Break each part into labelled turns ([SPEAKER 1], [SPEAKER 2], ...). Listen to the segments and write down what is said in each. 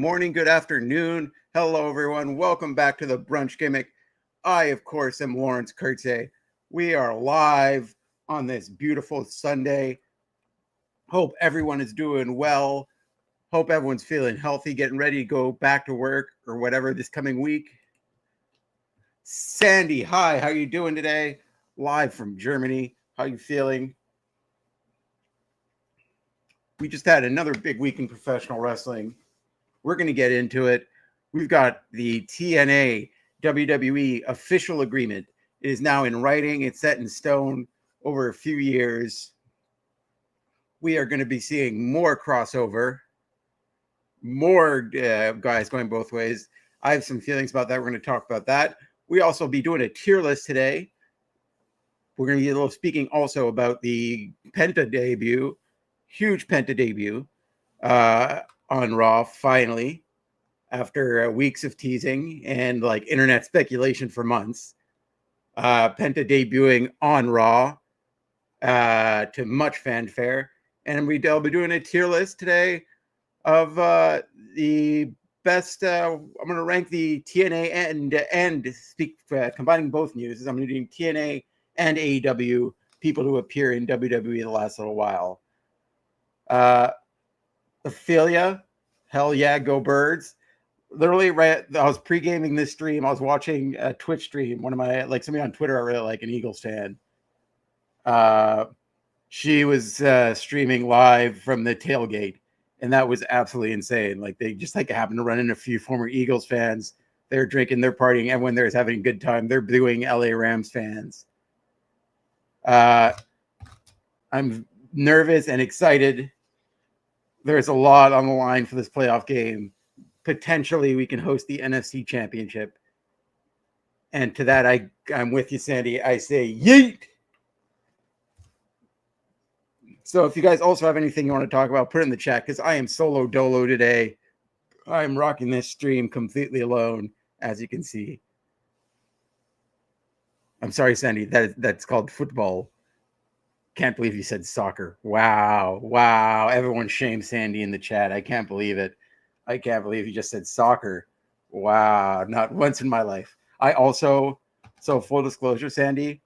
[SPEAKER 1] morning, good afternoon. Hello, everyone. Welcome back to the Brunch Gimmick. I, of course, am Laurence Kurtze. We are live on this beautiful Sunday. Hope everyone is doing well. Hope everyone's feeling healthy, getting ready to go back to work or whatever this coming week. Sandy, hi. How you doing today? Live from Germany. How you feeling? We just had another big week in professional wrestling. We're going to get into it. We've got the TNA WWE official agreement. It is now in writing. It's set in stone over a few years. We are going to be seeing more crossover, more guys going both ways. I have some feelings about that. We're going to talk about that. We also be doing a tier list today. We're going to be a little speaking also about the Penta debut, huge Penta debut on Raw, finally, after weeks of teasing and like internet speculation for months. Penta debuting on Raw to much fanfare. And we'll be doing a tier list today of the best. I'm going to rank the TNA and speak combining both news. I'm going to do TNA and AEW people who appear in WWE the last little while. Ophelia, hell yeah, go Birds. Literally, right, I was pre-gaming this stream. I was watching a Twitch stream. One of my, like somebody on Twitter I really like, an Eagles fan. She was streaming live from the tailgate, and that was absolutely insane. Like, they just like happened to run in a few former Eagles fans. They're drinking, they're partying, everyone there is having a good time. They're booing LA Rams fans. I'm nervous and excited. There's a lot on the line for this playoff game. Potentially, we can host the NFC Championship. And to that, I'm with you, Sandy. I say yeet. So if you guys also have anything you want to talk about, put it in the chat, because I am solo dolo today. I'm rocking this stream completely alone, as you can see. I'm sorry, Sandy. That's called football. Can't believe you said soccer. Wow. Everyone shame Sandy in the chat. I can't believe it. I can't believe you just said soccer. Wow. Not once in my life. I also, so full disclosure, Sandy,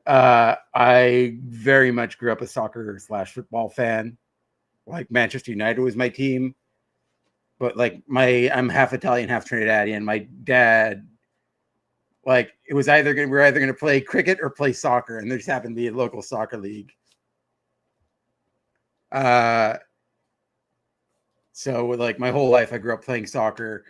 [SPEAKER 1] I very much grew up a soccer/football fan. Like Manchester United was my team. But like I'm half Italian, half Trinidadian. My dad, like, it was we're either going to play cricket or play soccer, and there just happened to be a local soccer league. So like my whole life, I grew up playing soccer,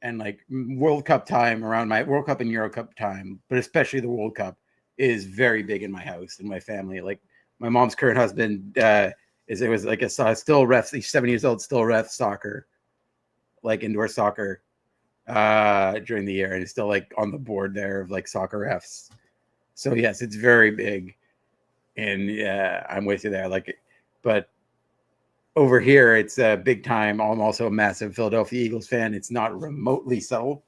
[SPEAKER 1] and like World Cup time, around my World Cup and Euro Cup time, but especially the World Cup is very big in my house and my family. Like my mom's current husband was like still refs. He's 7 years old, still refs soccer, like indoor soccer. During the year, and it's still like on the board there of like soccer refs. So yes, it's very big, and yeah, I'm with you there. Like, but over here, it's big time. I'm also a massive Philadelphia Eagles fan. It's not remotely subtle.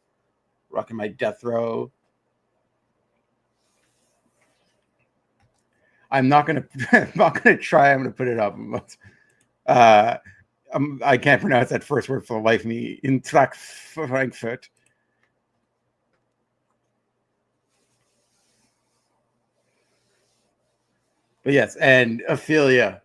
[SPEAKER 1] Rocking my death row. I'm not gonna try. I'm gonna put it up. I can't pronounce that first word for the life of me. Eintracht Frankfurt. But yes, and Ophelia,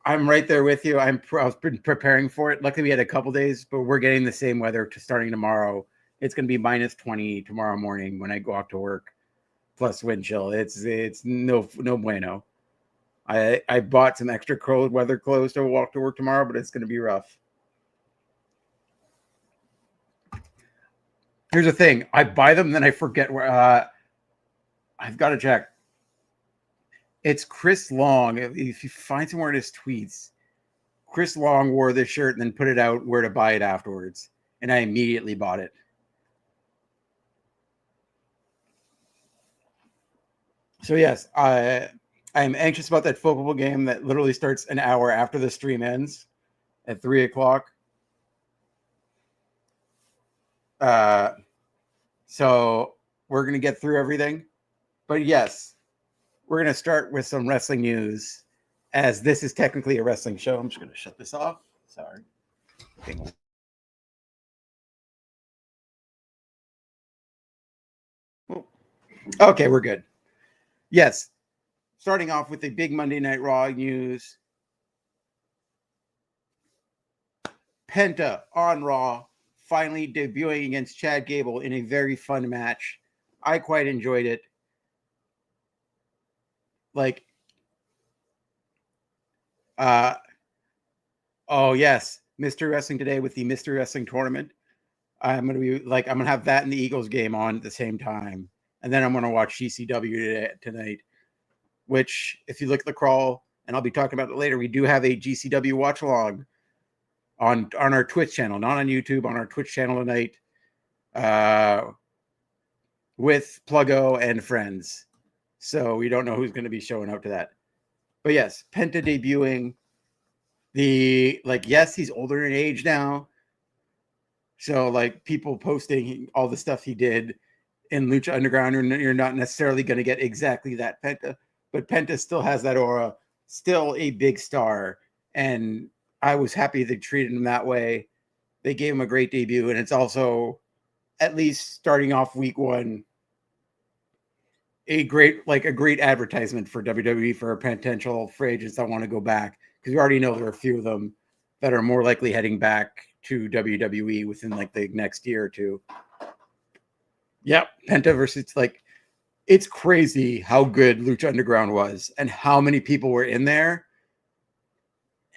[SPEAKER 1] I'm right there with you. I've been preparing for it. Luckily, we had a couple days, but we're getting the same weather starting tomorrow. It's going to be minus 20 tomorrow morning when I go out to work, plus wind chill. It's no bueno. I bought some extra cold weather clothes to walk to work tomorrow, but it's going to be rough. Here's the thing. I buy them, then I forget where. I've got to check. It's Chris Long. If you find somewhere in his tweets, Chris Long wore this shirt and then put it out where to buy it afterwards. And I immediately bought it. So yes, I'm anxious about that football game that literally starts an hour after the stream ends at 3:00. So we're going to get through everything. But yes, we're going to start with some wrestling news, as this is technically a wrestling show. I'm just going to shut this off. Sorry. Okay, we're good. Yes. Starting off with the big Monday Night Raw news. Penta on Raw, finally debuting against Chad Gable in a very fun match. I quite enjoyed it. Like, oh yes, Mr. Wrestling Today with the Mr. Wrestling Tournament. I'm gonna have that and the Eagles game on at the same time, and then I'm gonna watch GCW tonight. Which, if you look at the crawl, and I'll be talking about it later, we do have a GCW watch along on our Twitch channel, not on YouTube, on our Twitch channel tonight, with Pluggo and friends. So we don't know who's going to be showing up to that. But yes, Penta debuting. Yes, he's older in age now. So like people posting all the stuff he did in Lucha Underground, you're not necessarily going to get exactly that Penta, but Penta still has that aura, still a big star. And I was happy they treated him that way. They gave him a great debut, and it's also, at least starting off week one, a great advertisement for WWE for potential free agents that want to go back, because we already know there are a few of them that are more likely heading back to WWE within like the next year or two. Yep, Penta versus it's crazy how good Lucha Underground was and how many people were in there,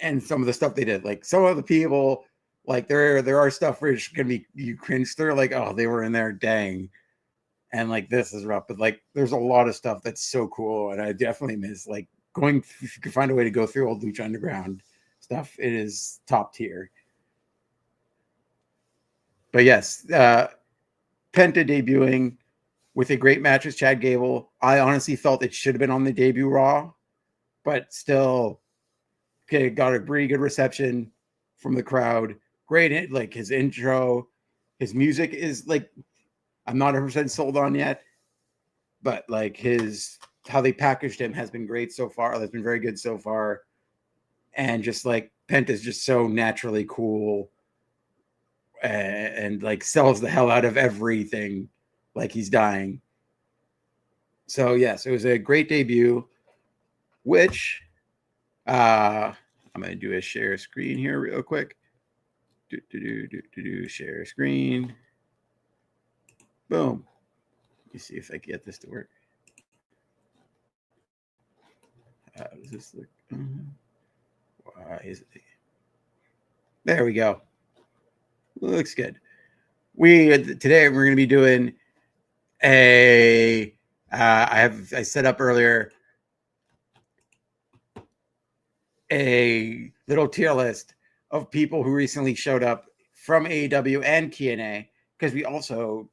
[SPEAKER 1] and some of the stuff they did. Like some of the people, like there are stuff where it's gonna be you cringe. They're like, oh, they were in there, dang. And like this is rough, but like there's a lot of stuff that's so cool, and I definitely miss like going. If you can find a way to go through old Lucha Underground stuff, it is top tier. But yes, Penta debuting with a great match with Chad Gable. I honestly felt it should have been on the debut Raw, but still, okay, got a pretty good reception from the crowd. Great, like his intro, his music is like, I'm not 100% sold on yet, but like how they packaged him has been great so far. That's been very good so far. And just like Penta's just so naturally cool and like sells the hell out of everything like he's dying. So yes, it was a great debut, which I'm gonna do a share screen here real quick. Share screen. Boom. Let me see if I can get this to work. How does this look? Why is it? There we go. Looks good. Today we're going to be doing I set up earlier a little tier list of people who recently showed up from AEW and TNA, because we also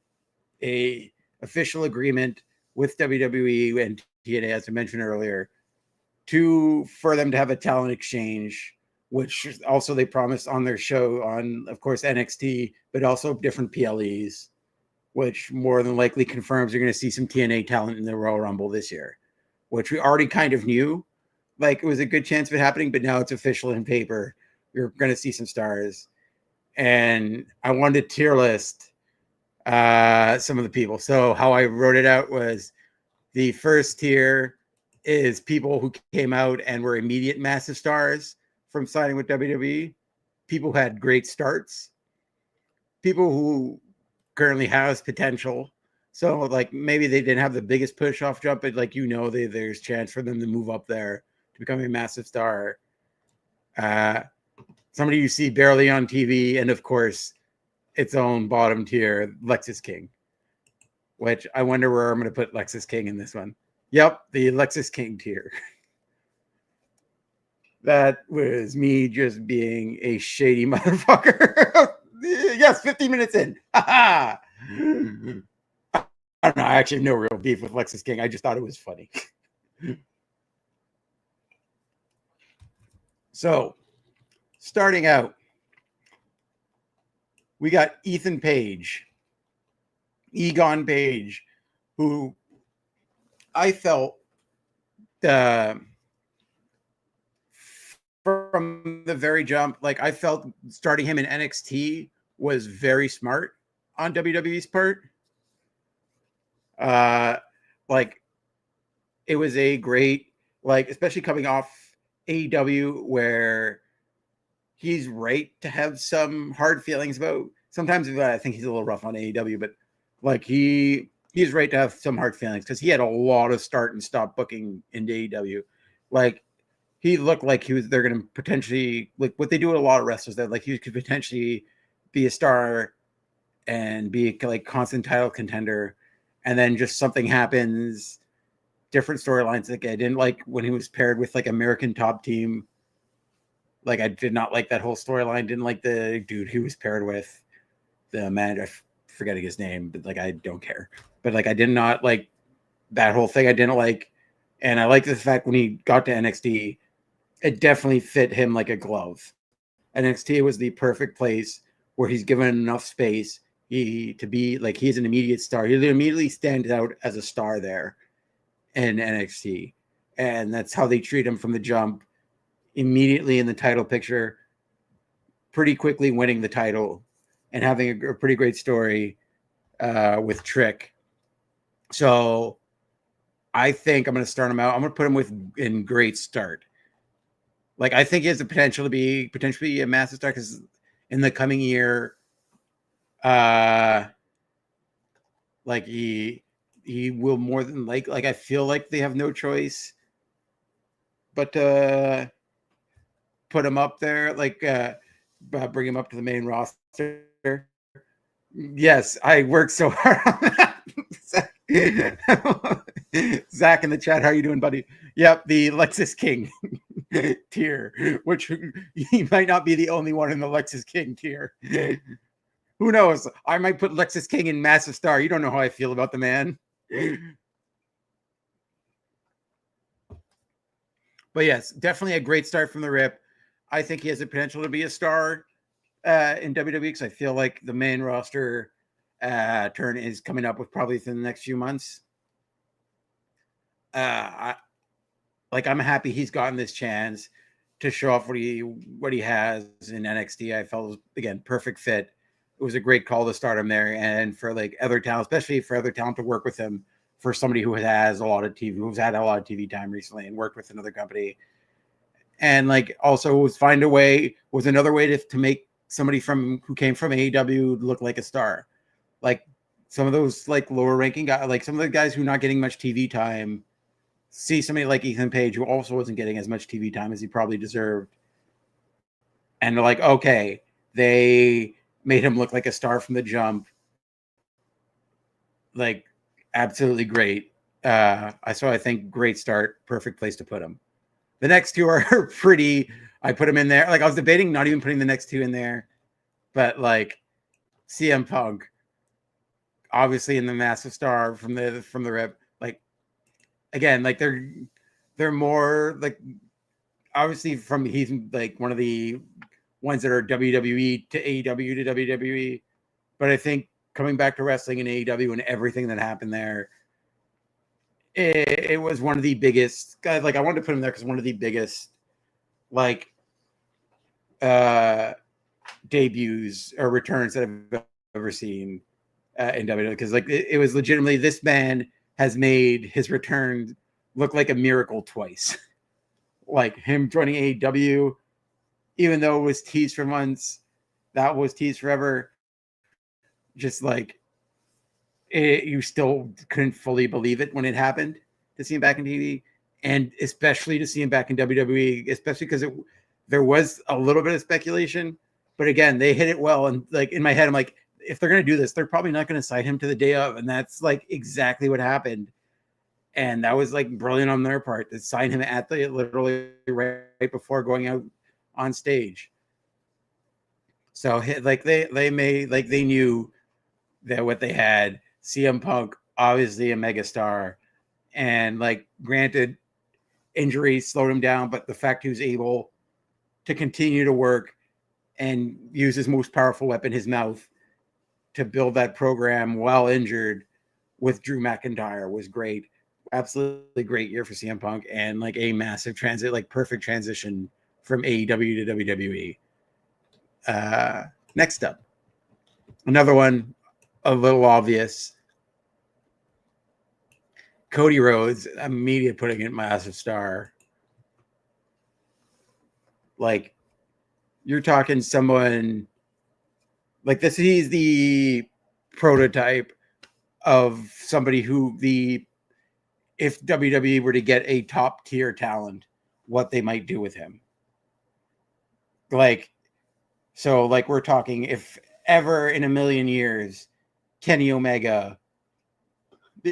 [SPEAKER 1] a official agreement with WWE and TNA, as I mentioned earlier, for them to have a talent exchange, which also they promised on their show on, of course, NXT, but also different PLEs, which more than likely confirms you're going to see some TNA talent in the Royal Rumble this year, which we already kind of knew. Like, it was a good chance of it happening, but now it's official in paper. You're going to see some stars. And I wanted to tier list some of the people. So how I wrote it out was, the first tier is people who came out and were immediate massive stars from signing with WWE. People who had great starts. People who currently has potential. So like maybe they didn't have the biggest push off jump, but like there's chance for them to move up there to become a massive star. Somebody you see barely on TV, and of course, its own bottom tier, Lexus King. Which I wonder where I'm going to put Lexus King in this one. Yep, the Lexus King tier. That was me just being a shady motherfucker. Yes, 15 minutes in. I don't know. I actually have no real beef with Lexus King. I just thought it was funny. So, starting out, we got Ethan Page, Egon Page, who I felt from the very jump, like I felt starting him in NXT was very smart on WWE's part. Like it was a great, like, especially coming off AEW where he's right to have some hard feelings about. Sometimes I think he's a little rough on AEW, but like he's right to have some hard feelings because he had a lot of start and stop booking into AEW. Like he looked like they're going to potentially, like what they do with a lot of wrestlers, that like he could potentially be a star and be like constant title contender, and then just something happens, different storylines. Like I didn't like when he was paired with like American Top Team. Like I did not like that whole storyline. Didn't like the dude who was paired with, the manager. Forgetting his name, but like I don't care. But like I did not like that whole thing. I didn't like, and I like the fact when he got to NXT, it definitely fit him like a glove. NXT was the perfect place where he's given enough space to be like he's an immediate star. He immediately stands out as a star there in NXT, and that's how they treat him from the jump. Immediately in the title picture, pretty quickly winning the title and having a pretty great story with Trick. So I think I'm going to start him out. I'm going to put him in great start. Like I think he has the potential to be potentially a massive star because in the coming year, like he will more than like I feel like they have no choice but put him up there, like bring him up to the main roster. Yes, I worked so hard on that. Zach in the chat, how you doing, buddy? Yep, the Lexus King tier, which he might not be the only one in the Lexus King tier. Who knows? I might put Lexus King in massive star. You don't know how I feel about the man. But yes, definitely a great start from the rip. I think he has the potential to be a star in WWE because I feel like the main roster turn is coming up with probably within the next few months. I'm happy he's gotten this chance to show off what he has in NXT. I felt it was, again, perfect fit. It was a great call to start him there, and for like other talent, especially for other talent to work with him, for somebody who has a lot of TV, who's had a lot of TV time recently and worked with another company, and like also was another way to make somebody who came from AEW look like a star. Like some of those like lower ranking guys, like some of the guys who are not getting much TV time, see somebody like Ethan Page who also wasn't getting as much TV time as he probably deserved, and they're like, okay, they made him look like a star from the jump. Like absolutely great. I think great start, perfect place to put him. The next two are pretty. I put him in there. Like I was debating not even putting the next two in there, but like CM Punk, obviously in the massive star from the rip. Like again, like they're more like obviously he's like one of the ones that are WWE to AEW to WWE, but I think coming back to wrestling in AEW and everything that happened there, it was one of the biggest guys. Like I wanted to put him there because one of the biggest like debuts or returns that I've ever seen in WWE. Because like it was legitimately, this man has made his return look like a miracle twice. Like him joining AEW, even though it was teased for months, that was teased forever. Just like you still couldn't fully believe it when it happened to see him back in TV, and especially to see him back in WWE, especially because there was a little bit of speculation, but again, they hit it well. And like in my head, I'm like, if they're going to do this, they're probably not going to cite him to the day of, and that's like exactly what happened. And that was like brilliant on their part to sign him at literally right before going out on stage. So like they knew that what they had. CM Punk, obviously a megastar, and like granted, injuries slowed him down, but the fact he was able to continue to work and use his most powerful weapon, his mouth, to build that program while injured with Drew McIntyre was great. Absolutely great year for CM Punk, and like a massive perfect transition from AEW to WWE. Next up, another one, a little obvious. Cody Rhodes, immediately putting it massive star. Like, you're talking someone like this. He's the prototype of somebody who if WWE were to get a top tier talent, what they might do with him. Like, so like we're talking, if ever in a million years, Kenny Omega,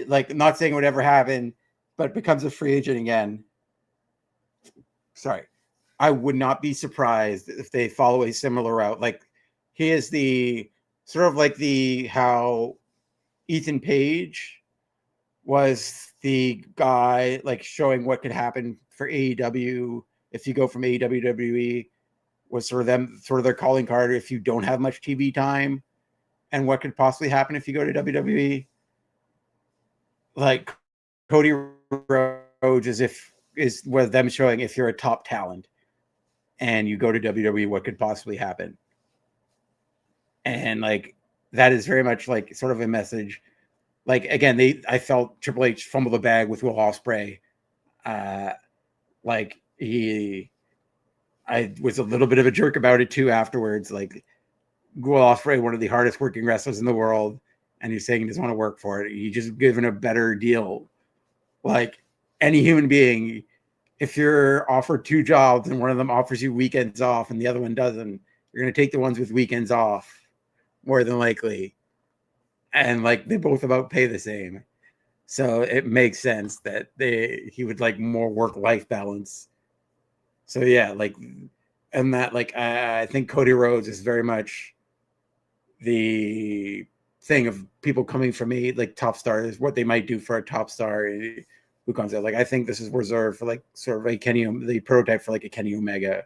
[SPEAKER 1] like, not saying whatever happened, but becomes a free agent again. Sorry. I would not be surprised if they follow a similar route. Like, he is the sort of like how Ethan Page was the guy, like, showing what could happen for AEW if you go from AEW to WWE, was sort of their calling card if you don't have much TV time, and what could possibly happen if you go to WWE. Like, Cody Rhodes is with them showing if you're a top talent and you go to WWE, what could possibly happen. And like, that is very much like sort of a message. Like, again, I felt Triple H fumble the bag with Will Ospreay. Like, I was a little bit of a jerk about it too afterwards. Like, Will Ospreay, one of the hardest working wrestlers in the world, and he's saying he doesn't want to work for it. He just given a better deal. Like, any human being, if you're offered two jobs and one of them offers you weekends off and the other one doesn't, you're going to take the ones with weekends off more than likely. And like, they both about pay the same. So it makes sense that he would like more work-life balance. So yeah, like, and that, like, I think Cody Rhodes is very much the thing of people coming from like top stars, what they might do for a top star who comes out. Like, I think this is reserved for like sort of a the prototype for like a Kenny Omega,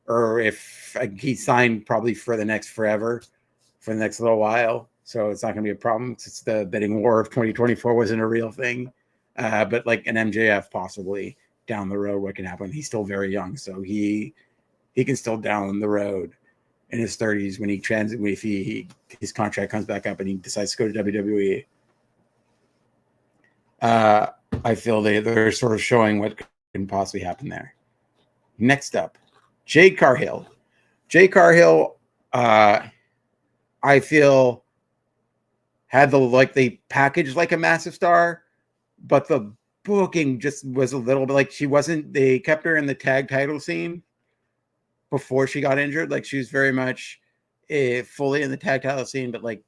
[SPEAKER 1] or if he signed probably for the next forever, for the next little while. So it's not going to be a problem. It's the bidding war of 2024 wasn't a real thing, but like an MJF possibly down the road, what can happen? He's still very young, so he can still down the road in his 30s when if his contract comes back up and he decides to go to WWE. I feel they're sort of showing what can possibly happen there. Next up, Jade Cargill. Jade Cargill, I feel, had they packaged like a massive star, but the booking just was a little bit like they kept her in the tag title scene before she got injured. Like, she was very much fully in the tag title scene, but like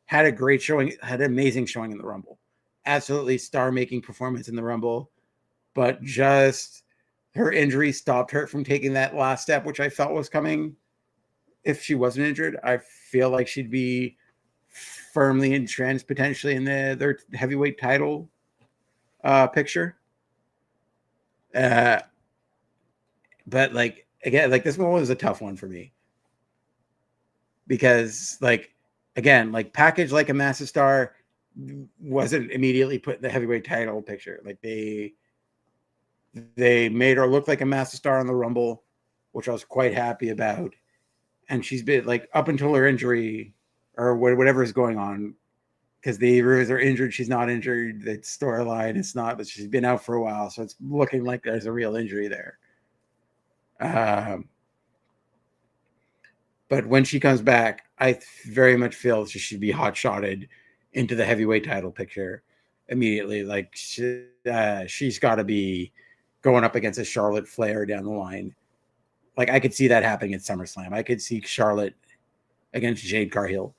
[SPEAKER 1] had a great showing, had an amazing showing in the Rumble. Absolutely star-making performance in the Rumble, but just her injury stopped her from taking that last step, which I felt was coming. If she wasn't injured, I feel like she'd be firmly entrenched potentially in their heavyweight title picture. But like, again, like, this one was a tough one for me because, like, again, like, package like a massive star wasn't immediately put in the heavyweight title picture. Like, they made her look like a massive star on the Rumble, which I was quite happy about. And she's been, like, up until her injury or whatever is going on, because the Rivers are injured, she's not injured. The storyline, it's not, but she's been out for a while, so it's looking like there's a real injury there. But when she comes back, I very much feel she should be hot-shotted into the heavyweight title picture immediately. Like, she's got to be going up against a Charlotte Flair down the line. Like, I could see that happening at SummerSlam. I could see Charlotte against Jade Cargill.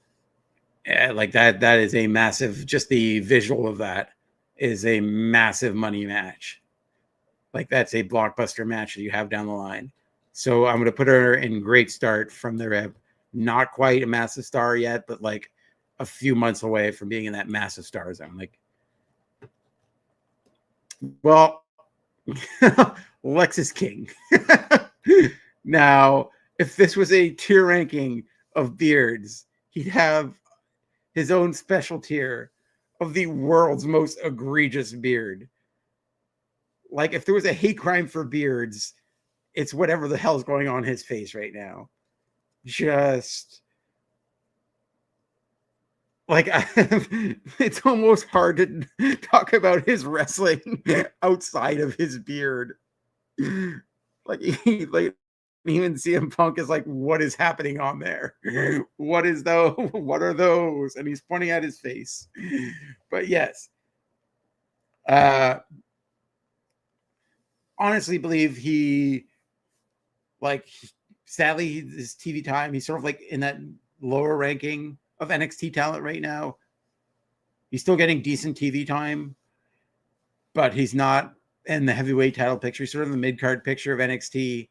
[SPEAKER 1] Like, that is a massive, just the visual of that is a massive money match. Like, that's a blockbuster match that you have down the line. So I'm going to put her in great start from the rep. Not quite a massive star yet, but like a few months away from being in that massive star zone. Like, well, Lex is king. Now, if this was a tier ranking of beards, he'd have his own special tier of the world's most egregious beard. Like, if there was a hate crime for beards, it's whatever the hell's going on in his face right now. Just like it's almost hard to talk about his wrestling outside of his beard. Like even CM Punk is like, what is happening on there? What is those? What are those? And he's pointing at his face. But yes, honestly believe he, like, sadly his TV time, he's sort of like in that lower ranking of NXT talent right now. He's still getting decent TV time, but he's not in the heavyweight title picture. He's sort of in the mid-card picture of NXT.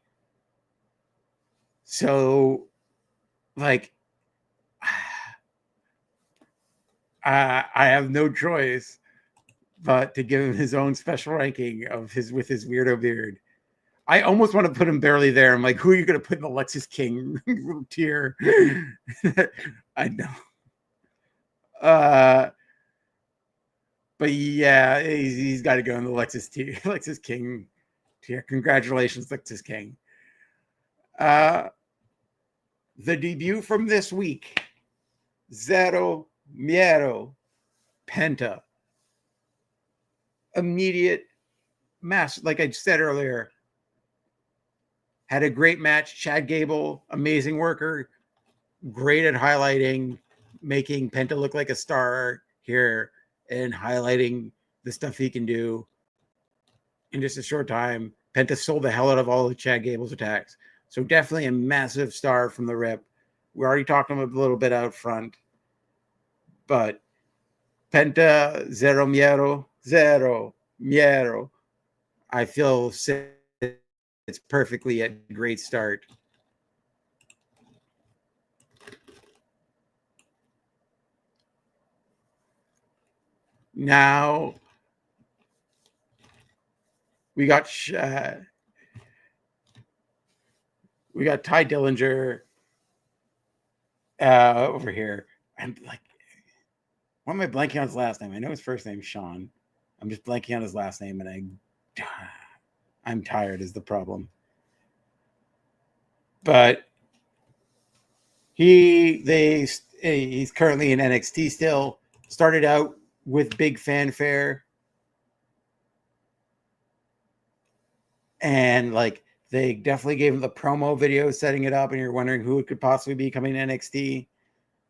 [SPEAKER 1] So, like, I have no choice but to give him his own special ranking of his with his weirdo beard. I almost want to put him barely there. I'm like, who are you going to put in the Lexus King tier? I know. But yeah, he's got to go in the Lexus King tier. Congratulations, Lexus King. The debut from this week, Zero Miedo Penta. Immediate match, like I said earlier, had a great match. Chad Gable, amazing worker, great at highlighting, making Penta look like a star here and highlighting the stuff he can do in just a short time. Penta sold the hell out of all of Chad Gable's attacks. So definitely a massive star from the rip. We already talked him a little bit out front. But Penta, Zero Miedo. I feel it's perfectly a great start. Now we got Ty Dillinger over here. I'm like, why am I blanking on his last name? I know his first name's Sean. I'm just blanking on his last name, and I'm tired is the problem. But he's currently in NXT still. Started out with big fanfare, and like they definitely gave him the promo video setting it up, and you're wondering who it could possibly be coming to NXT.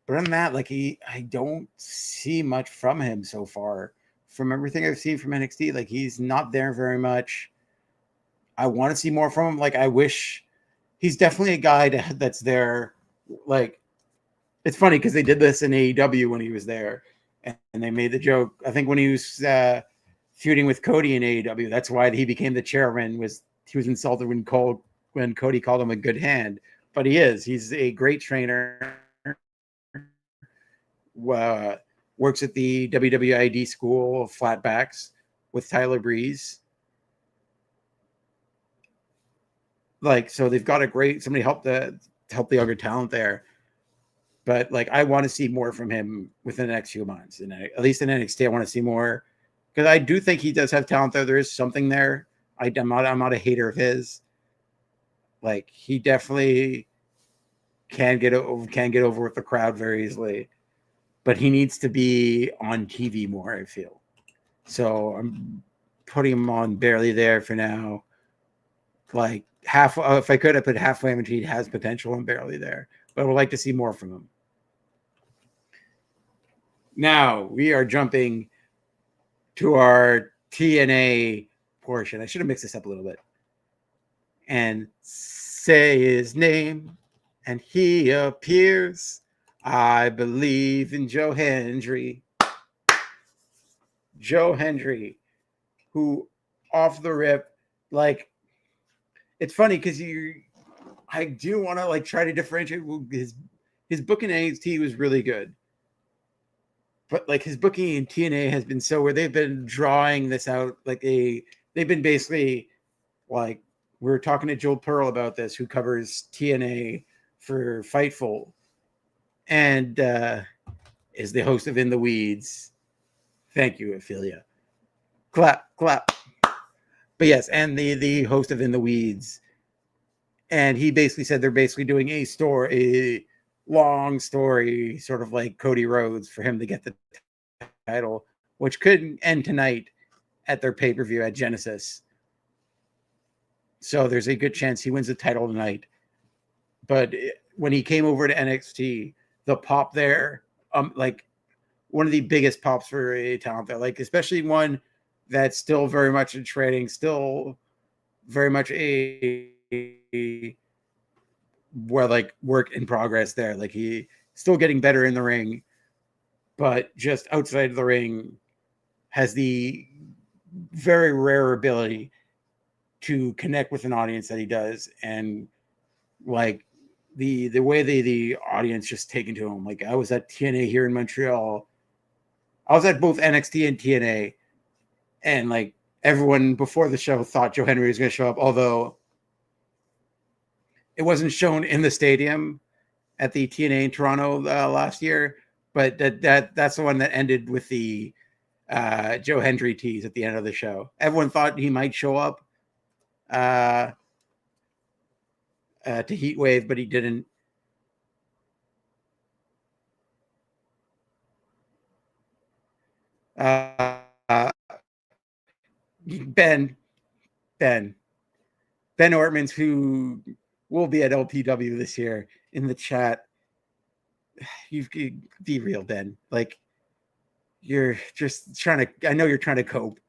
[SPEAKER 1] But other than that, like I don't see much from him so far. From everything I've seen from NXT, like he's not there very much. I want to see more from him. Like I wish he's definitely a guy that's there. Like it's funny because they did this in AEW when he was there, and they made the joke. I think when he was feuding with Cody in AEW, that's why he became the chairman. He was insulted when Cody called him a good hand, but he is. He's a great trainer. Works at the WWID school of flatbacks with Tyler Breeze. Like, so they've got somebody help the younger talent there. But like, I want to see more from him within the next few months. And at least in NXT, I want to see more because I do think he does have talent there. There is something there. I'm not a hater of his. Like, he definitely can get over with the crowd very easily. But he needs to be on TV more, I feel. So I'm putting him on barely there for now. Like if I could, I put halfway in. He has potential and barely there, but I would like to see more from him. Now we are jumping to our TNA portion. I should have mixed this up a little bit. And say his name, and he appears. I believe in Joe Hendry. Joe Hendry, who off the rip, like, it's funny because I do want to like try to differentiate his booking in NXT was really good, but like his booking in TNA has been so where they've been drawing this out like they've been basically like we were talking to Joel Pearl about this, who covers TNA for Fightful, and is the host of In the Weeds. Thank you, Ophelia. Clap, clap. But yes, and the host of In the Weeds And he basically said they're basically doing a long story, sort of like Cody Rhodes, for him to get the title, which could end tonight at their pay-per-view at Genesis. So there's a good chance he wins the title tonight. But when he came over to NXT, the pop there, like one of the biggest pops for a talent there, like especially one that's still very much in training, still very much a like work in progress there. Like he still getting better in the ring, but just outside of the ring has the very rare ability to connect with an audience that he does. And like the way the audience just taken to him. Like I was at TNA here in Montreal. I was at both NXT and TNA, and like everyone before the show thought Joe Henry was going to show up, although it wasn't shown in the stadium at the TNA in Toronto last year. But that's the one that ended with the Joe Hendry tease at the end of the show. Everyone thought he might show up to Heatwave, but he didn't. Ben Ortmans, who will be at LPW this year, in the chat. You be real, Ben. Like you're just trying to. I know you're trying to cope.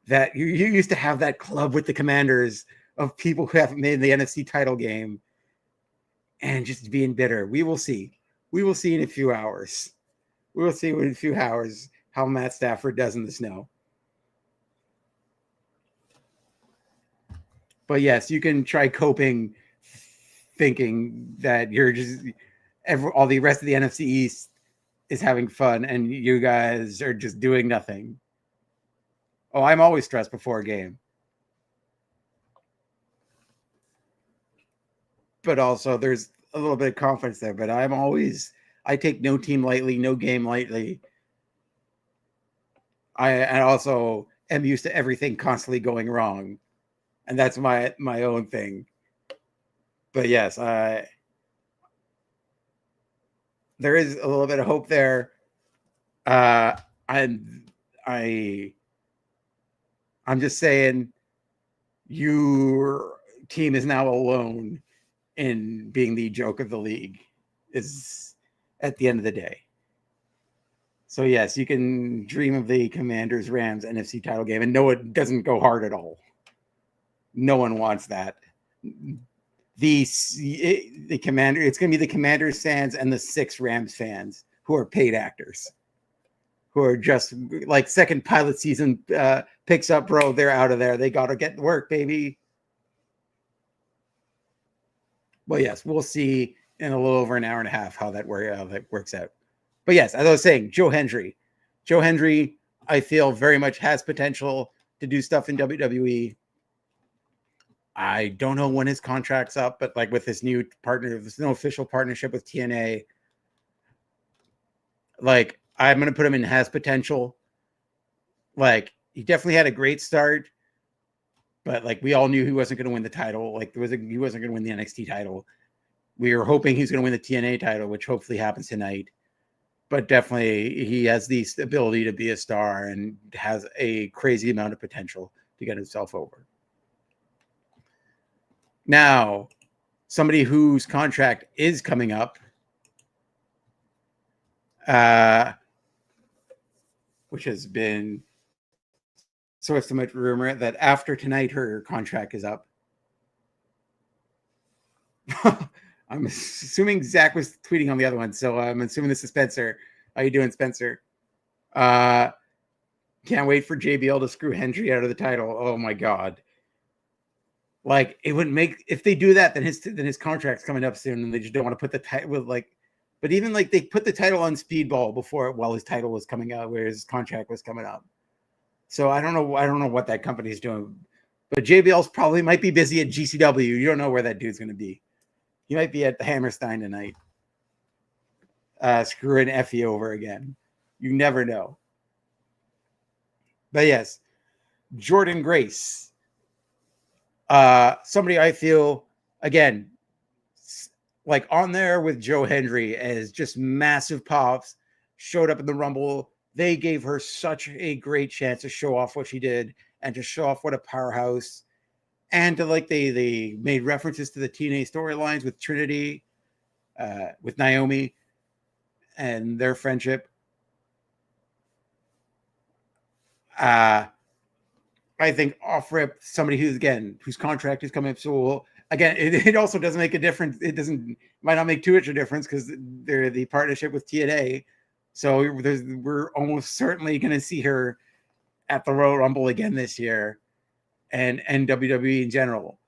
[SPEAKER 1] That you used to have that club with the commanders of people who haven't made the NFC title game, and just being bitter. We will see. We will see in a few hours. We will see in a few hours how Matt Stafford does in the snow. But yes, you can try coping, thinking that you're just all the rest of the NFC East is having fun, and you guys are just doing nothing. Oh, I'm always stressed before a game. But also there's a little bit of confidence there. But I take no team lightly, no game lightly. I also am used to everything constantly going wrong. And that's my own thing. But yes, there is a little bit of hope there. I'm just saying your team is now alone in being the joke of the league, is at the end of the day. So yes, you can dream of the Commanders Rams NFC title game, and no, it doesn't go hard at all. No one wants that. The Commander, it's going to be the Commanders fans and the 6 Rams fans who are paid actors, who are just like second pilot season picks up, bro. They're out of there. They got to get to work, baby. Well, yes, we'll see in a little over an hour and a half how that works out. But yes, as I was saying, Joe Hendry, I feel very much has potential to do stuff in WWE. I don't know when his contract's up, but like with this new partner, there's no official partnership with TNA. Like I'm going to put him in has potential. Like he definitely had a great start, but like we all knew he wasn't going to win the title. Like he wasn't going to win the NXT title. We were hoping he's going to win the TNA title, which hopefully happens tonight. But definitely he has the ability to be a star and has a crazy amount of potential to get himself over. Now, somebody whose contract is coming up, which has been so much rumor that after tonight her contract is up. I'm assuming Zach was tweeting on the other one, so I'm assuming this is Spencer. How you doing, Spencer? Can't wait for JBL to screw Hendry out of the title. Oh my god. Like it wouldn't make, if they do that, then his contract's coming up soon, and they just don't want to put the title with like. But even like they put the title on Speedball before while his title was coming out, where his contract was coming up. So I don't know what that company's doing, but JBL's probably might be busy at GCW. You don't know where that dude's going to be. He might be at the Hammerstein tonight, screwing Effie over again. You never know. But yes, Jordan Grace. Somebody I feel again, like on there with Joe Hendry as just massive pops, showed up in the Rumble. They gave her such a great chance to show off what she did and to show off what a powerhouse. And to like they made references to the TNA storylines with Trinity, with Naomi, and their friendship. I think off rip, somebody whose contract is coming up. So again, it also doesn't make a difference. It might not make too much of a difference because they're the partnership with TNA. So we're almost certainly going to see her at the Royal Rumble again this year, and WWE in general.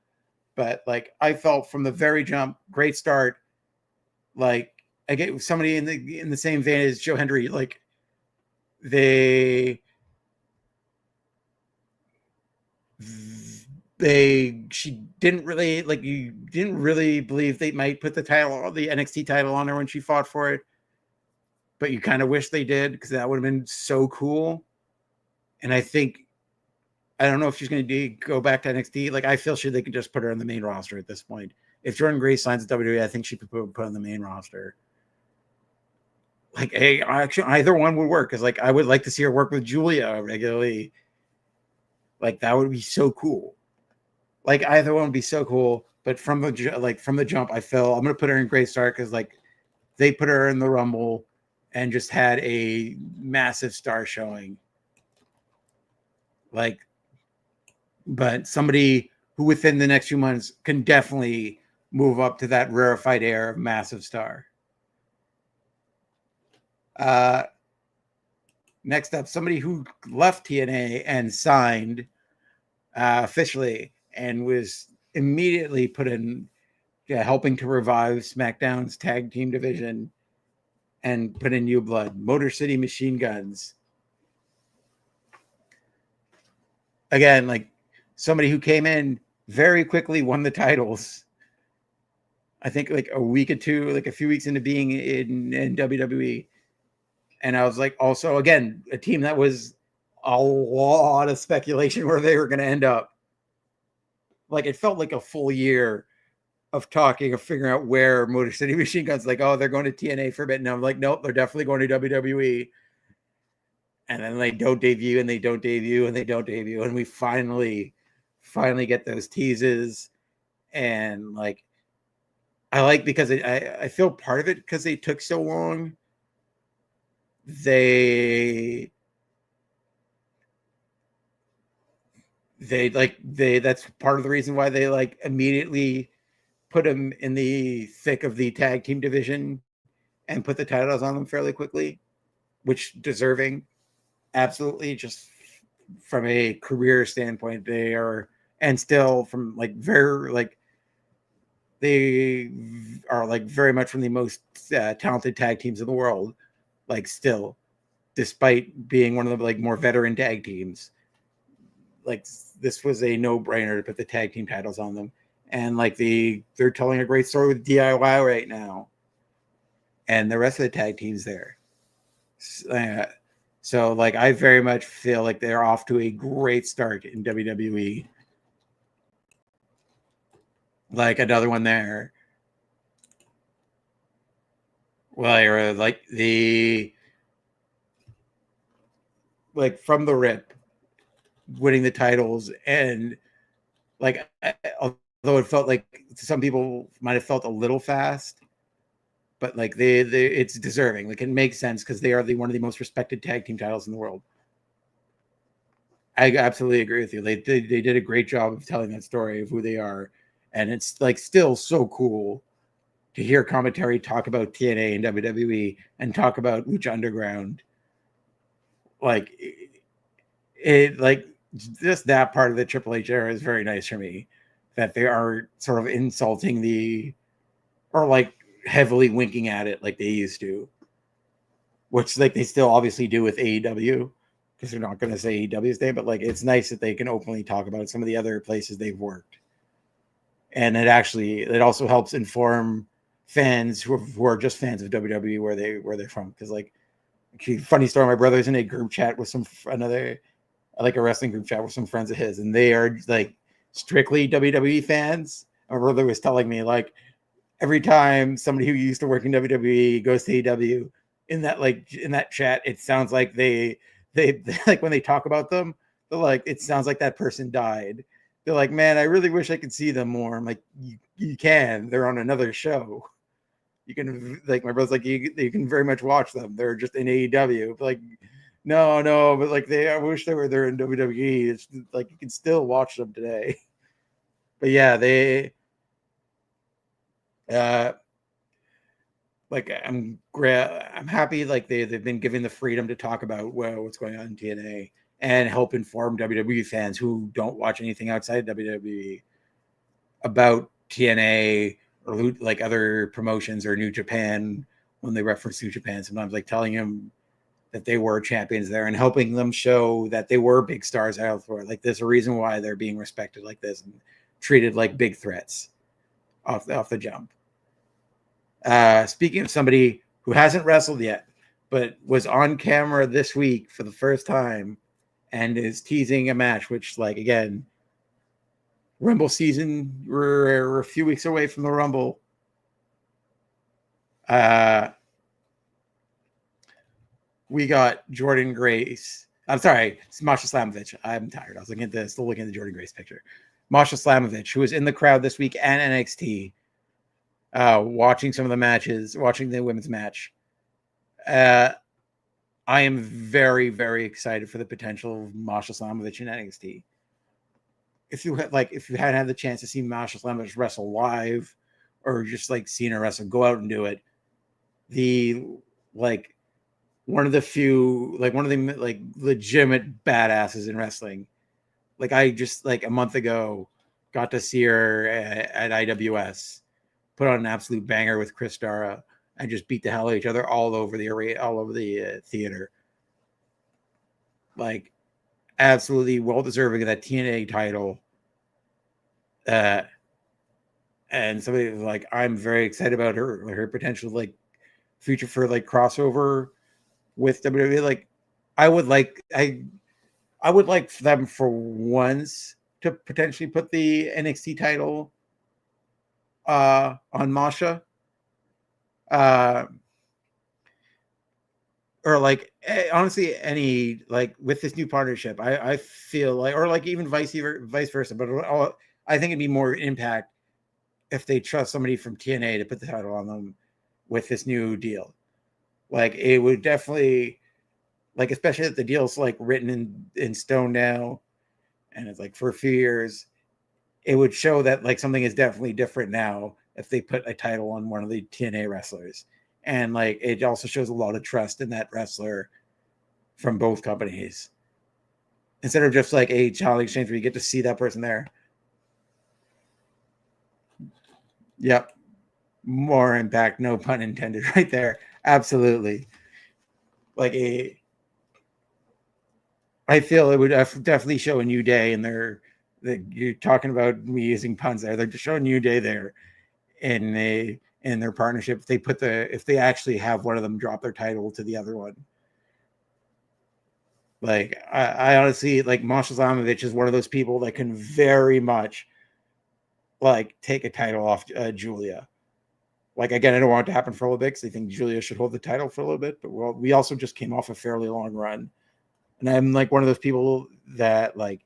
[SPEAKER 1] But like I felt from the very jump, great start. Like I get somebody in the same vein as Joe Hendry. Like she didn't really like, you didn't really believe they might put the NXT title on her when she fought for it, but you kind of wish they did because that would have been so cool. And I don't know if she's going to go back to NXT. Like I feel sure they can just put her on the main roster at this point. If Jordan Grace signs at WWE, I think she could put on the main roster. Like, hey, actually, either one would work because like I would like to see her work with Julia regularly. Like that would be so cool. Like either one would be so cool. But from the jump, I felt I'm gonna put her in great start because like they put her in the Rumble and just had a massive star showing. Like, but somebody who within the next few months can definitely move up to that rarefied air of massive star. Next up, somebody who left TNA and signed officially and was immediately put in helping to revive SmackDown's tag team division and put in new blood. Motor City Machine Guns. Again, like somebody who came in very quickly, won the titles. I think like a few weeks into being in WWE. And I was like, also, again, a team that was a lot of speculation where they were going to end up. Like, it felt like a full year of talking, of figuring out where Motor City Machine Guns, like, oh, they're going to TNA for a bit. And I'm like, nope, they're definitely going to WWE. And then they don't debut, and they don't debut, and they don't debut. And we finally get those teases. And, like, I like because I feel part of it because they took so long. That's part of the reason why they like immediately put them in the thick of the tag team division and put the titles on them fairly quickly, which deserving, absolutely. Just from a career standpoint, they are, and still from like very like they are like very much from the most talented tag teams in the world. Like still, despite being one of the like more veteran tag teams, like this was a no-brainer to put the tag team titles on them. And like they're telling a great story with DIY right now, and the rest of the tag teams there. So like I very much feel like they're off to a great start in WWE. Like another one there. Well, like from the rip, winning the titles, and like although it felt like some people might have felt a little fast, but like it's deserving. Like it makes sense because they are one of the most respected tag team titles in the world. I absolutely agree with you. They did a great job of telling that story of who they are, and it's like still so cool to hear commentary talk about TNA and WWE and talk about Lucha Underground. Like it like just that part of the Triple H era is very nice for me, that they are sort of insulting or like heavily winking at it like they used to, which like they still obviously do with AEW because they're not going to say AEW's name, but like it's nice that they can openly talk about some of the other places they've worked. And it also helps inform fans who are just fans of WWE where they're from. Because like, funny story, my brother's in a group chat with a wrestling group chat with some friends of his, and they are like strictly WWE fans. My brother was telling me, like, every time somebody who used to work in WWE goes to AEW, in that chat, it sounds like they like when they talk about them, they're like, it sounds like that person died. They're like, man, I really wish I could see them more. I'm like, you can. They're on another show. You can, like, my brother's like, you can very much watch them. They're just in AEW. But like, no, but like I wish they were there in WWE. It's like you can still watch them today. But yeah, uh like I'm happy like they've been given the freedom to talk about what's going on in TNA and help inform WWE fans who don't watch anything outside WWE about TNA or like other promotions or New Japan when they reference New Japan. Sometimes like telling them that they were champions there and helping them show that they were big stars out for. Like there's a reason why they're being respected like this and treated like big threats off the jump. Speaking of somebody who hasn't wrestled yet, but was on camera this week for the first time and is teasing a match, which, like, again, Rumble season, we're a few weeks away from the Rumble. We got Jordan Grace. I'm sorry, it's Masha Slamovich. I'm tired. I was still looking at the Jordan Grace picture. Masha Slamovich, who was in the crowd this week and NXT, watching some of the matches, watching the women's match. I am very, very excited for the potential of Masha Slamovich in NXT. If you hadn't had the chance to see Masha Slamovich wrestle live, or just like seen her wrestle, go out and do it. One of the legitimate badasses in wrestling. Like I just like a month ago got to see her at IWS, put on an absolute banger with Chris Dara and just beat the hell out of each other all over the area, all over the theater. Like absolutely well deserving of that TNA title. And somebody was like, I'm very excited about her potential like future for like crossover with WWE. Like I would like for them for once to potentially put the NXT title on Masha. Or like honestly, any like with this new partnership, I feel like, or like even vice versa. But I think it'd be more impact if they trust somebody from TNA to put the title on them with this new deal. Like it would definitely, like especially if the deal's like written in stone now, and it's like for a few years, it would show that like something is definitely different now if they put a title on one of the TNA wrestlers. And like it also shows a lot of trust in that wrestler from both companies. Instead of just like a talent exchange where you get to see that person there. Yep. More impact, no pun intended, right there. Absolutely. Like I feel it would definitely show a new day, and you're talking about me using puns there. They're just showing a new day there in their partnership. If they actually have one of them drop their title to the other one. Like I honestly like Masha Slamovich is one of those people that can very much like take a title off Julia. Like again, I don't want it to happen for a little bit because I think Julia should hold the title for a little bit. But we also just came off a fairly long run, and I'm like one of those people that like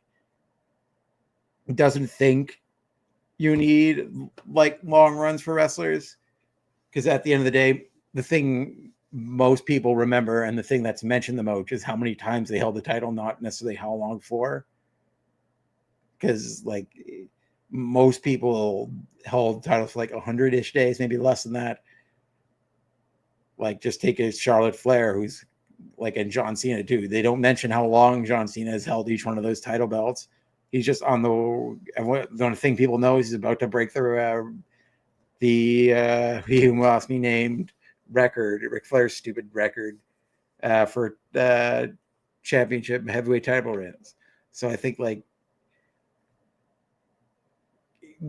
[SPEAKER 1] doesn't think you need like long runs for wrestlers, because at the end of the day, the thing most people remember and the thing that's mentioned the most is how many times they held the title, not necessarily how long for. Because like most people held titles for like 100-ish days, maybe less than that. Like just take a Charlotte Flair, who's like, and John Cena too. They don't mention how long John Cena has held each one of those title belts. He's just on the only thing people know is he's about to break the he who lost me named record, Ric Flair's stupid record for championship heavyweight title wins. So I think like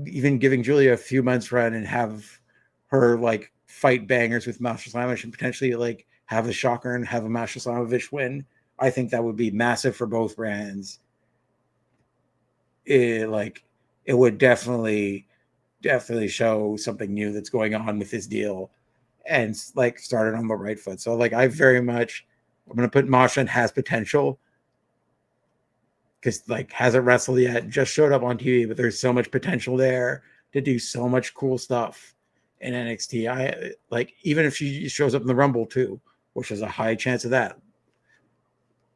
[SPEAKER 1] even giving Julia a few months run and have her like fight bangers with Masha Slamovich and potentially like have a shocker and have a Masha Slamovich win, I think that would be massive for both brands. It would definitely definitely show something new that's going on with his deal and like started on the right foot. So like I'm gonna put Masha and has potential because like hasn't wrestled yet, just showed up on TV, but there's so much potential there to do so much cool stuff in NXT. I like even if she shows up in the Rumble too, which is a high chance of that.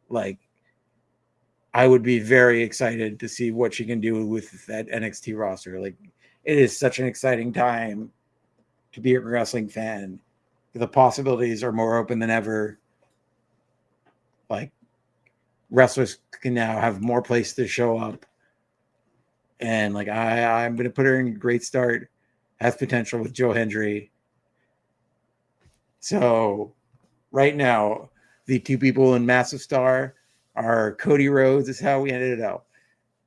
[SPEAKER 1] Like I would be very excited to see what she can do with that NXT roster. Like it is such an exciting time to be a wrestling fan. The possibilities are more open than ever. Like wrestlers can now have more places to show up. And like I'm gonna put her in a great start, has potential with Joe Hendry. So right now, the two people in Massive Star are Cody Rhodes, is how we ended it up.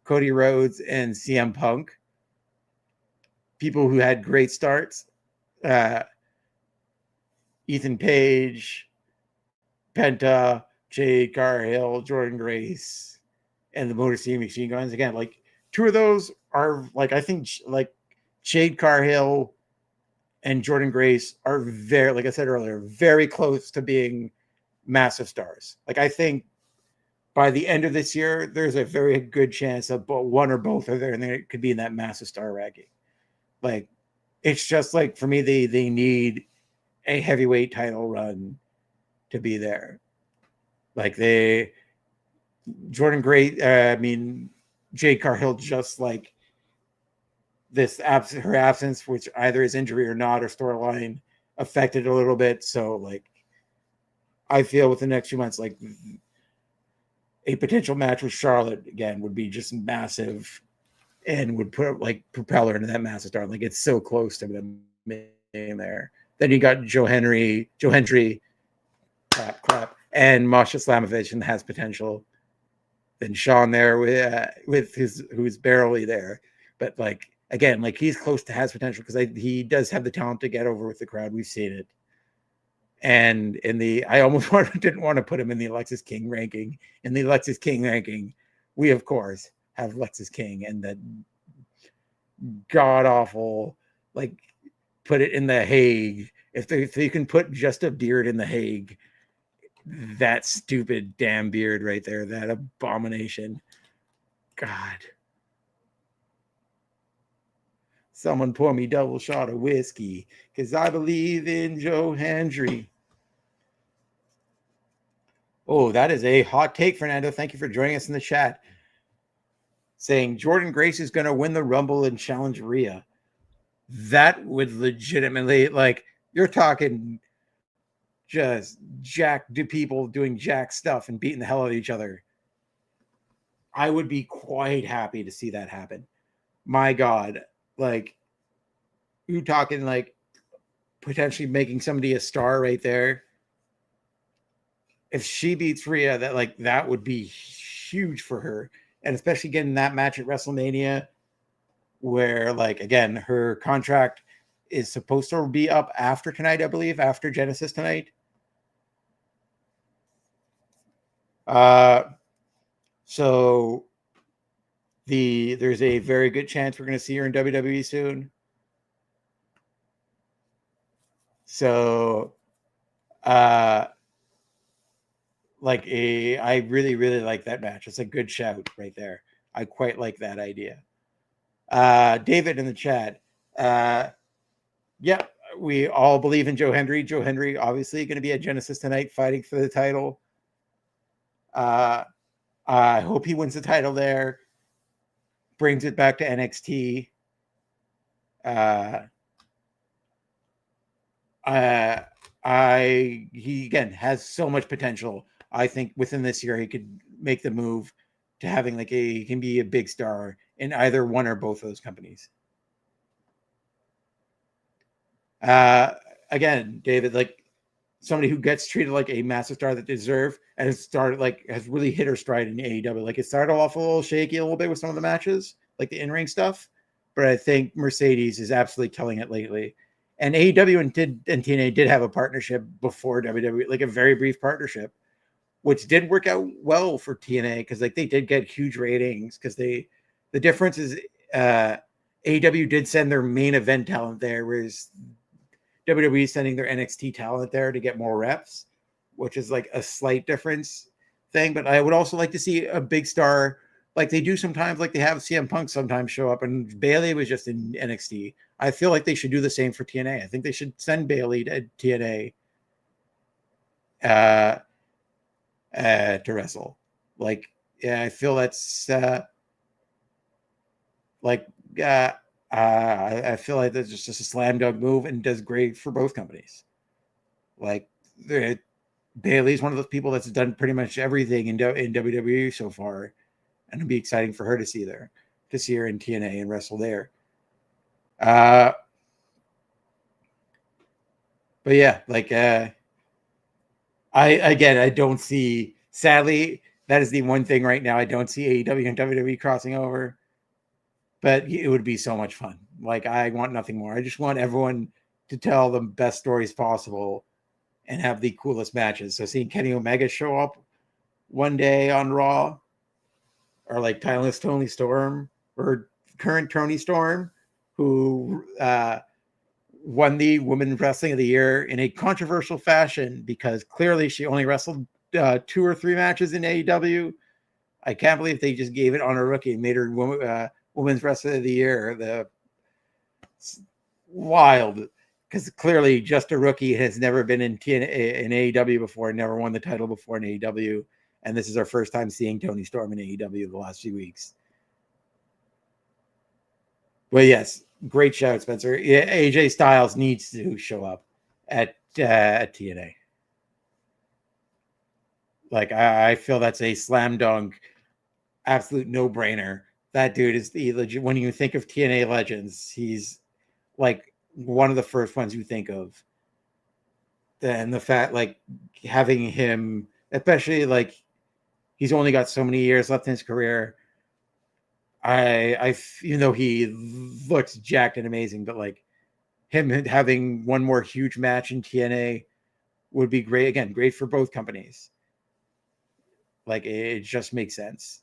[SPEAKER 1] Cody Rhodes and CM Punk. People who had great starts. Ethan Page, Penta, Jade Cargill, Jordan Grace, and the Motor City Machine Guns. Again, like two of those are like I think like Jade Cargill and Jordan Grace are very, like I said earlier, very close to being massive stars. Like I think by the end of this year, there's a very good chance that one or both are there, and they could be in that massive star ranking. Like it's just like for me, they need a heavyweight title run to be there. Like Jordan Gray, Jade Cargill, just like her absence, which either is injury or not, or storyline affected a little bit. So like, I feel with the next few months, like a potential match with Charlotte again would be just massive and would propel her into that massive star. Like it's so close to them being there. Then you got Joe Hendry, clap, and Masha Slamovich, and has potential. Then Sean there with who's barely there, but like again, like he's close to has potential because he does have the talent to get over with the crowd. We've seen it. And I almost didn't want to put him in the Alexis King ranking. In the Alexis King ranking, we of course have Alexis King and the god awful, like put it in the Hague. If they can put just a beard in the Hague, that stupid damn beard right there, that abomination. God. Someone pour me double shot of whiskey because I believe in Joe Hendry. Oh, that is a hot take, Fernando. Thank you for joining us in the chat. Saying Jordan Grace is going to win the Rumble and challenge Rhea. That would legitimately, like, you're talking just people doing jack stuff and beating the hell out of each other. I would be quite happy to see that happen. My God, like, you talking like potentially making somebody a star right there. If she beats Rhea, that would be huge for her, and especially getting that match at WrestleMania, where like again her contract is supposed to be up after tonight, I believe, after Genesis tonight. So there's a very good chance we're going to see her in WWE soon. So, I really, really like that match. It's a good shout right there. I quite like that idea. David in the chat. Yeah, we all believe in Joe Hendry. Joe Hendry, obviously, going to be at Genesis tonight fighting for the title. I hope he wins the title there, brings it back to NXT. He again has so much potential. I think within this year he could make the move to having he can be a big star in either one or both of those companies. Again, David, like somebody who gets treated like a massive star that deserve and has really hit her stride in AEW. Like it started off a little shaky a little bit with some of the matches, like the in-ring stuff, but I think Mercedes is absolutely killing it lately. And AEW and TNA did have a partnership before WWE, like a very brief partnership, which did work out well for TNA because like they did get huge ratings because the difference is AEW did send their main event talent there, whereas WWE is sending their NXT talent there to get more reps, which is like a slight difference thing. But I would also like to see a big star like they do sometimes, like they have CM Punk sometimes show up, and Bayley was just in NXT. I feel like they should do the same for TNA. I think they should send Bayley to TNA to wrestle. Like, yeah, I feel that's like I feel like that's just a slam dunk move and does great for both companies. Like Bayley's one of those people that's done pretty much everything in WWE so far, and it'd be exciting for her to see her in TNA and wrestle there. But yeah, like I don't see. Sadly, that is the one thing right now I don't see AEW and WWE crossing over. But it would be so much fun. Like, I want nothing more. I just want everyone to tell the best stories possible and have the coolest matches. So seeing Kenny Omega show up one day on Raw, or like Timeless Tony Storm, or current Tony Storm, who won the Women's Wrestling of the Year in a controversial fashion because clearly she only wrestled 2 or 3 matches in AEW. I can't believe they just gave it on a rookie and made her Women's Wrestler of the Year. Wild, because clearly just a rookie has never been in AEW before, never won the title before in AEW, and this is our first time seeing Tony Storm in AEW the last few weeks. But yes, great shout, Spencer. Yeah, AJ Styles needs to show up at TNA. Like, I feel that's a slam dunk, absolute no-brainer. That dude is the legit. When you think of TNA legends, he's like one of the first ones you think of. And the fact, like, having him, especially like he's only got so many years left in his career. Even though he looks jacked and amazing, but like him having one more huge match in TNA would be great. Again, great for both companies. Like, it just makes sense.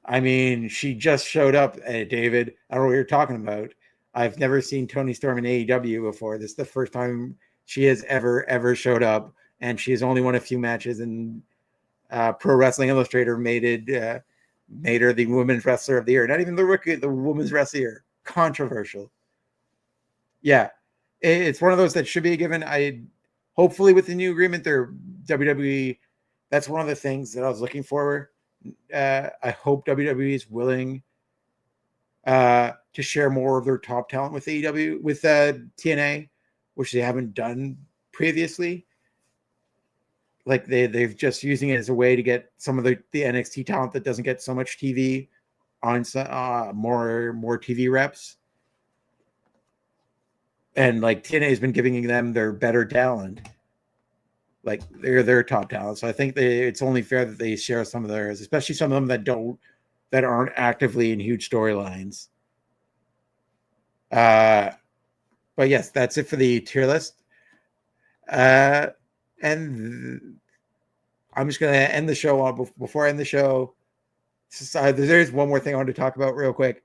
[SPEAKER 1] I mean, she just showed up, David. I don't know what you're talking about. I've never seen Tony Storm in AEW before. This is the first time she has ever showed up, and she has only won a few matches. And Pro Wrestling Illustrator made her the Women's Wrestler of the Year. Not even the rookie, the Women's Wrestler of the Year. Controversial. Yeah, it's one of those that should be given. Hopefully with the new agreement, they're WWE. That's one of the things that I was looking for. I hope WWE is willing to share more of their top talent with AEW, with TNA, which they haven't done previously. Like they've just using it as a way to get some of the NXT talent that doesn't get so much TV on more TV reps. And like TNA has been giving them their better talent. Like they're their top talent. So I think it's only fair that they share some of theirs, especially some of them that aren't actively in huge storylines. But yes, that's it for the tier list. And I'm just going to end the show on before I end the show. There's one more thing I want to talk about real quick.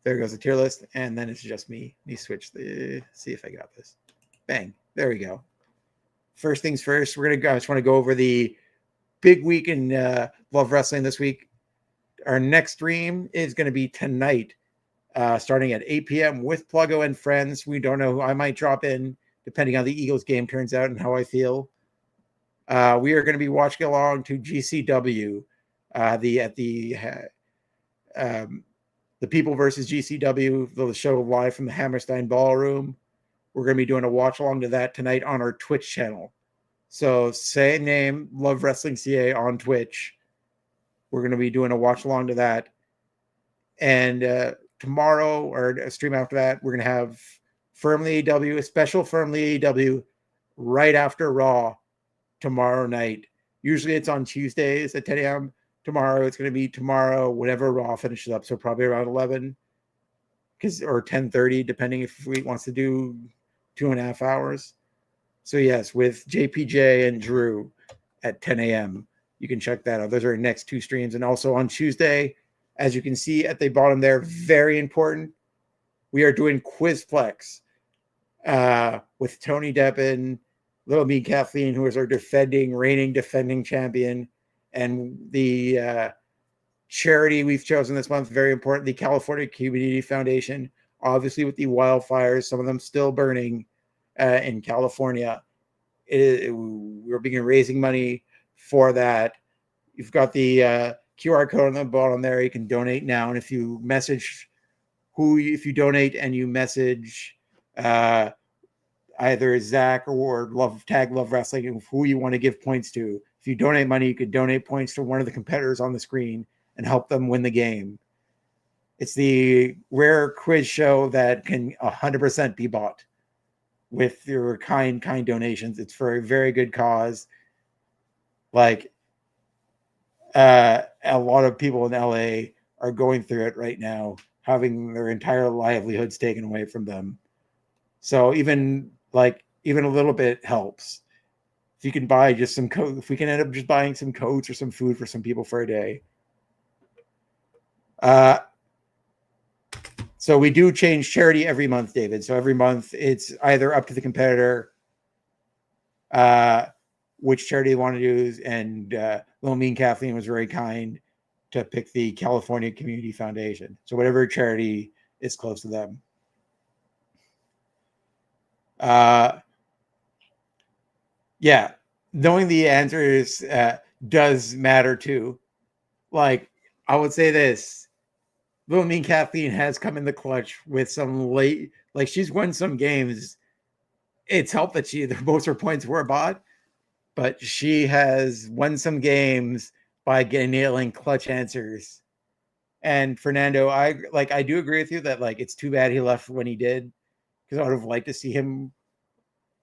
[SPEAKER 1] There goes the tier list. And then it's just me. Let me switch see if I got this. Bang. There we go. First things first, I just want to go over the big week in Love Wrestling this week. Our next stream is going to be tonight, starting at 8 p.m. with Pluggo and friends. We don't know who I might drop in, depending on how the Eagles game turns out and how I feel. We are going to be watching along to GCW, the People versus GCW, the show live from the Hammerstein Ballroom. We're going to be doing a watch along to that tonight on our Twitch channel. So same name, Love Wrestling CA on Twitch. We're going to be doing a watch along to that. And tomorrow, or a stream after that, we're going to have Firmly AEW, a special Firmly AEW right after Raw tomorrow night. Usually it's on Tuesdays at 10 a.m. Tomorrow, it's going to be tomorrow, whenever Raw finishes up. So probably around 11 or 10:30, depending if we wants to do 2.5 hours. So yes, with JPJ and Drew at 10 a.m. you can check that out. Those are our next 2 streams. And also on Tuesday, as you can see at the bottom there, very important, we are doing Quizplex with Tony Deppen, Little Me Kathleen, who is our reigning defending champion, and the charity we've chosen this month, very important, the California Community Foundation. Obviously, with the wildfires, some of them still burning in California, we're beginning raising money for that. You've got the QR code on the bottom there. You can donate now, and if you message if you donate and you message either Zach or tag Love Wrestling and who you want to give points to. If you donate money, you could donate points to one of the competitors on the screen and help them win the game. It's the rare quiz show that can 100% be bought with your kind donations. It's for a very good cause. Like a lot of people in LA are going through it right now, having their entire livelihoods taken away from them. So even a little bit helps. If you can buy just some coats, if we can end up just buying some coats or some food for some people for a day. So we do change charity every month, David. So every month it's either up to the competitor which charity they want to use. And Little Mean Kathleen was very kind to pick the California Community Foundation. So whatever charity is close to them. Yeah, knowing the answers does matter too. Like, I would say this: Little Mean Kathleen has come in the clutch with some late, like she's won some games. It's helped that most of her points were bought, but she has won some games by nailing clutch answers. And Fernando, I do agree with you that like it's too bad he left when he did, because I would have liked to see him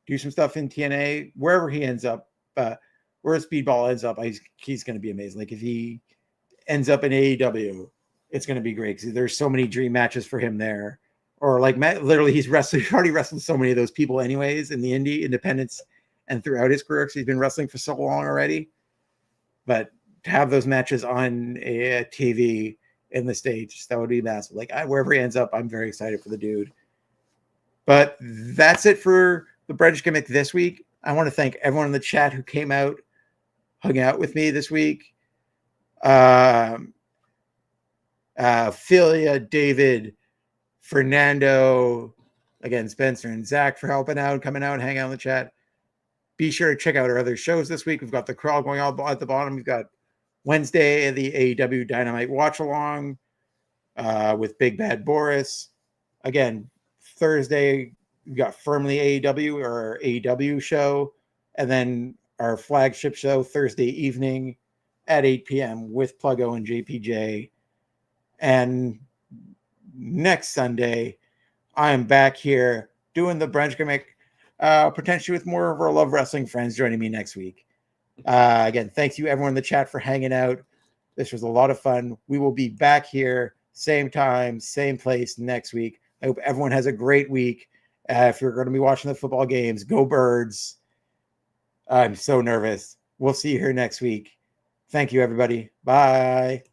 [SPEAKER 1] do some stuff in TNA, wherever he ends up, where Speedball ends up. He's going to be amazing. Like if he ends up in AEW, it's going to be great because there's so many dream matches for him there. Or like literally, he's already wrestled so many of those people anyways in the independents and throughout his career because he's been wrestling for so long already. But to have those matches on a TV in the States, that would be massive. Like wherever he ends up, I'm very excited for the dude. But that's it for the Brunch Gimmick this week. I want to thank everyone in the chat who came out, hung out with me this week. Philia, David, Fernando, again, Spencer and Zach for helping out, coming out and hanging out in the chat. Be sure to check out our other shows this week. We've got the crawl going on at the bottom. We've got Wednesday, the AEW Dynamite Watch Along with Big Bad Boris. Again, Thursday, we got Firmly AEW, our AEW show, and then our flagship show Thursday evening at 8 p.m. with Pluggo and JPJ. And next Sunday, I am back here doing the Brunch Gimmick, potentially with more of our Love Wrestling friends joining me next week. Again, thank you everyone in the chat for hanging out. This was a lot of fun. We will be back here, same time, same place next week. I hope everyone has a great week. If you're going to be watching the football games, go Birds. I'm so nervous. We'll see you here next week. Thank you, everybody. Bye.